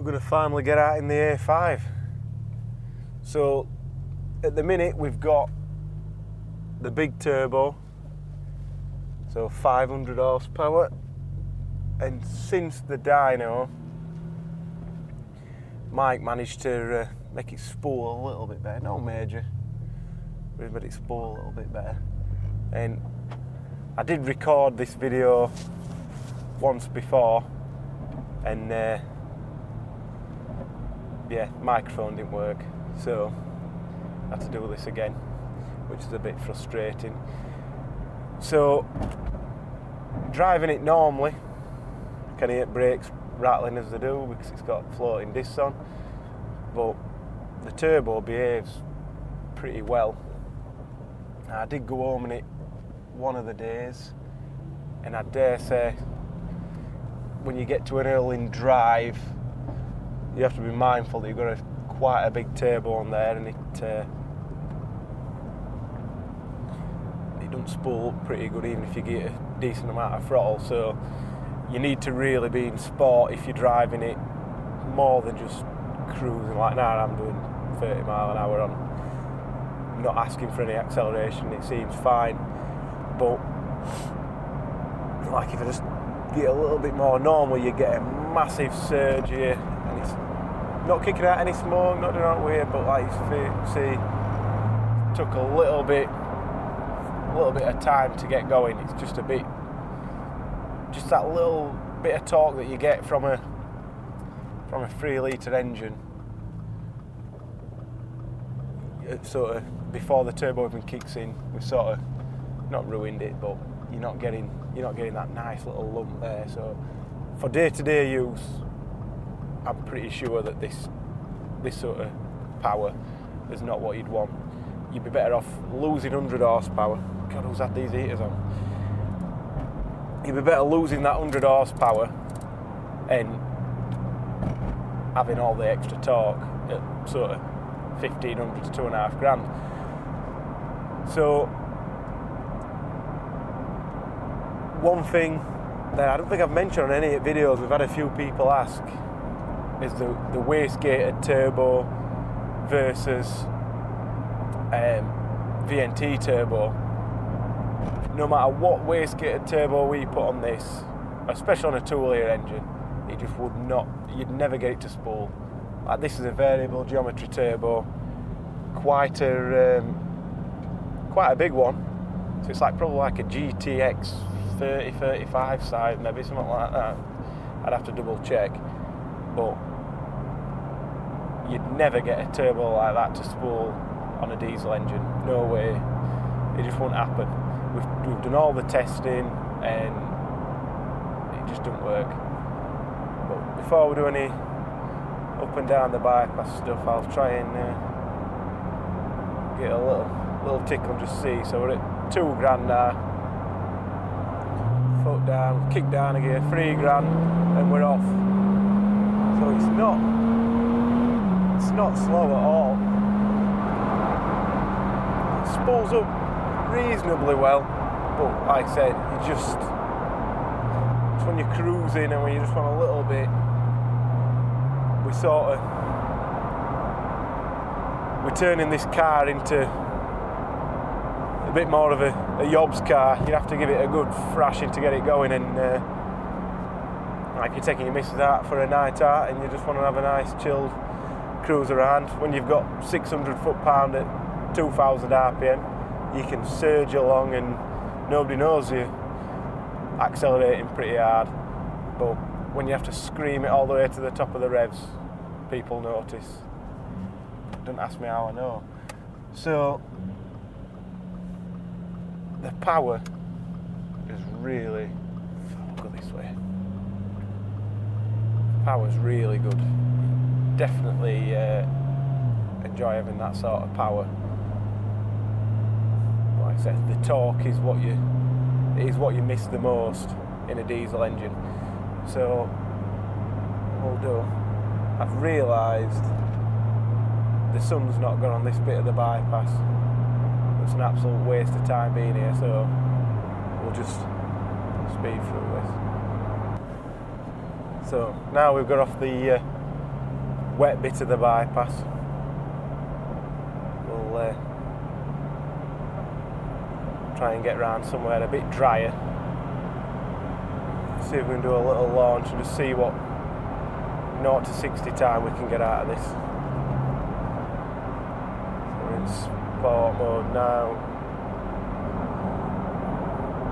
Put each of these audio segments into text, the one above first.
we're going to finally get out in the A5. So at the minute we've got the big turbo, so 500 horsepower, and since the dyno, Mike managed to make it spool a little bit better, no major, but he made it spool a little bit better. And I did record this video once before, and yeah, microphone didn't work, so I had to do this again, which is a bit frustrating. So driving it normally, I can hear brakes rattling as they do because it's got floating discs on, but the turbo behaves pretty well. I did go home in it one of the days, and I dare say when you get to an Erling drive, you have to be mindful that you've got quite a big turbo on there, and it doesn't spool up pretty good even if you get a decent amount of throttle. So you need to really be in sport if you're driving it more than just cruising. Like now I'm doing 30 mile an hour on, not asking for any acceleration, it seems fine. But like if I just get a little bit more normal, you get a massive surge here, and it's not kicking out any smoke, not doing that weird, but like see, took a little bit of time to get going. It's just just that little bit of torque that you get from a 3 litre engine. It sort of before the turbo even kicks in, we sort of not ruined it, but you're not getting that nice little lump there. So for day-to-day use, I'm pretty sure that this sort of power is not what you''t want. You'd be better off losing 100 horsepower. God, who's had these heaters on? You'd be better losing that 100 horsepower and having all the extra torque at sort of 1,500 to 2.5 grand. So one thing that I don't think I've mentioned on any videos, we've had a few people ask, is the wastegated turbo versus VNT turbo. No matter what wastegated turbo we put on this, especially on a 2-litre engine, it just would not, you'd never get it to spool. Like this is a variable geometry turbo, quite a big one, so it's like probably like a GTX 30-35 size, maybe something like that. I'd have to double check, but you'd never get a turbo like that to spool on a diesel engine. No way, it just won't happen. We've done all the testing and it just doesn't work. But before we do any up and down the bypass stuff, I'll try and get a little tickle, just see. So we're at 2 grand now. Foot down, kick down again, 3 grand, and we're off. So it's not slow at all. It spools up reasonably well, but like I said, it's when you're cruising and when you just want a little bit, we're turning this car into a bit more of a yobs car. You have to give it a good thrashing to get it going, and like you're taking your missus out for a night out and you just want to have a nice chilled cruise around. When you've got 600 foot-pound at 2,000 RPM, you can surge along and nobody knows you're accelerating pretty hard. But when you have to scream it all the way to the top of the revs, people notice. Don't ask me how I know. So the power is really, I'll go this way. The power's really good. Definitely enjoy having that sort of power. Like I said, the torque is what you miss the most in a diesel engine. So what we'll do, I've realised the sun's not gone on this bit of the bypass. It's an absolute waste of time being here, so we'll just speed through this. So now we've got off the wet bit of the bypass. We'll try and get round somewhere a bit drier. See if we can do a little launch and just see what 0 to 60 time we can get out of this. So we're in sport mode now.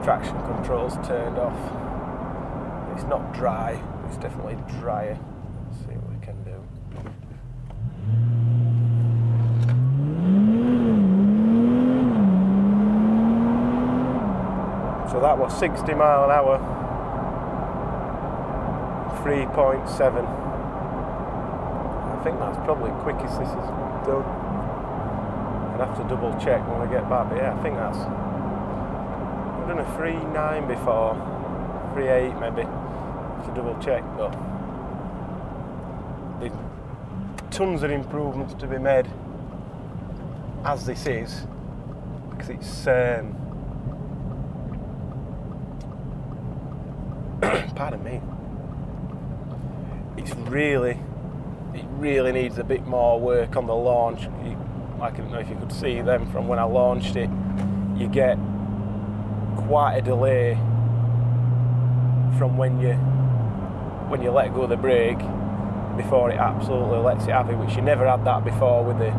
Traction control's turned off. It's not dry, it's definitely drier. Let's see what we can do. So that was 60 mile an hour, 3.7. I think that's probably quickest this is done. I'll have to double check when we get back, but yeah, I think that's... I've done a 3.9 before, 3.8 maybe. Have to double check, but there's tons of improvements to be made as this is, because it's pardon me, it really needs a bit more work on the launch. I don't know if you could see them from when I launched it. You get quite a delay from when you let go of the brake before it absolutely lets it have it, which you never had that before with the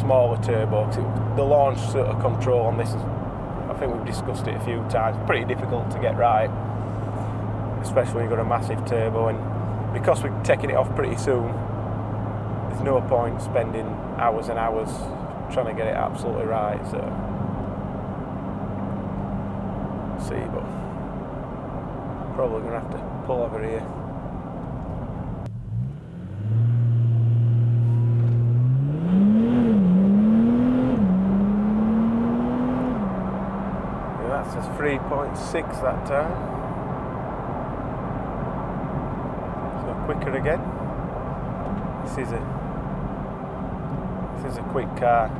smaller turbo. The launch sort of control on this is, I think we've discussed it a few times, pretty difficult to get right, especially when you've got a massive turbo. And because we're taking it off pretty soon, there's no point spending hours and hours trying to get it absolutely right. So see, but probably gonna have to pull over here. Yeah, that says 3.6 that time. So quicker again. This is a quick car.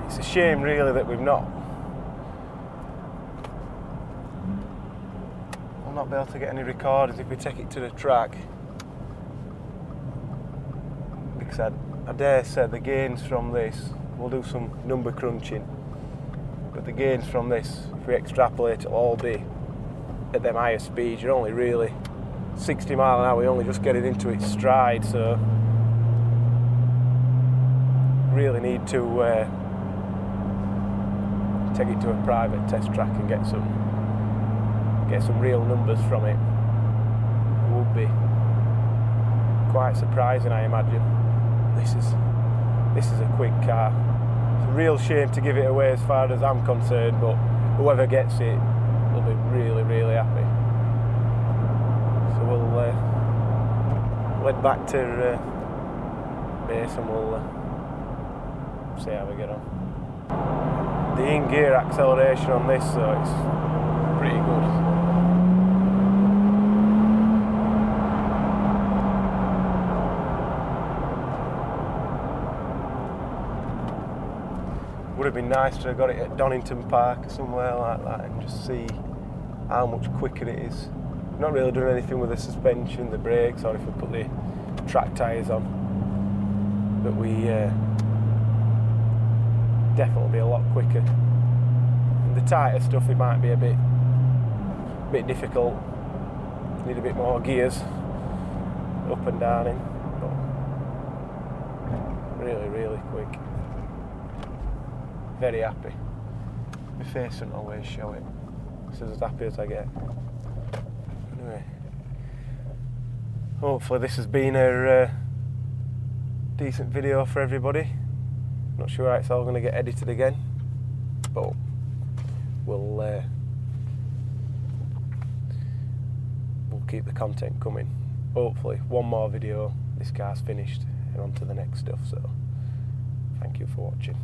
It's a shame really that we'll not be able to get any recordings if we take it to the track, because I dare say the gains from this, we'll do some number crunching, but the gains from this, if we extrapolate, it'll all be at them higher speeds. You're only really 60 mile an hour, you're only just getting into its stride, so really need to take it to a private test track and get some real numbers from it. It would be quite surprising, I imagine. This is a quick car. It's a real shame to give it away as far as I'm concerned, but whoever gets it will be really, really happy. So we'll head back to base and we'll see how we get on. The in-gear acceleration on this, so it's pretty good. Would have been nice to have got it at Donington Park or somewhere like that and just see how much quicker it is. Not really doing anything with the suspension, the brakes, or if we put the track tyres on. But we definitely be a lot quicker. And the tighter stuff, it might be a bit difficult. Need a bit more gears up and down in. But really, really quick. Very happy. My face doesn't always show it. This is as happy as I get. Anyway, hopefully this has been a decent video for everybody. Not sure how it's all going to get edited again, but we'll keep the content coming. Hopefully one more video, this car's finished and on to the next stuff. So thank you for watching.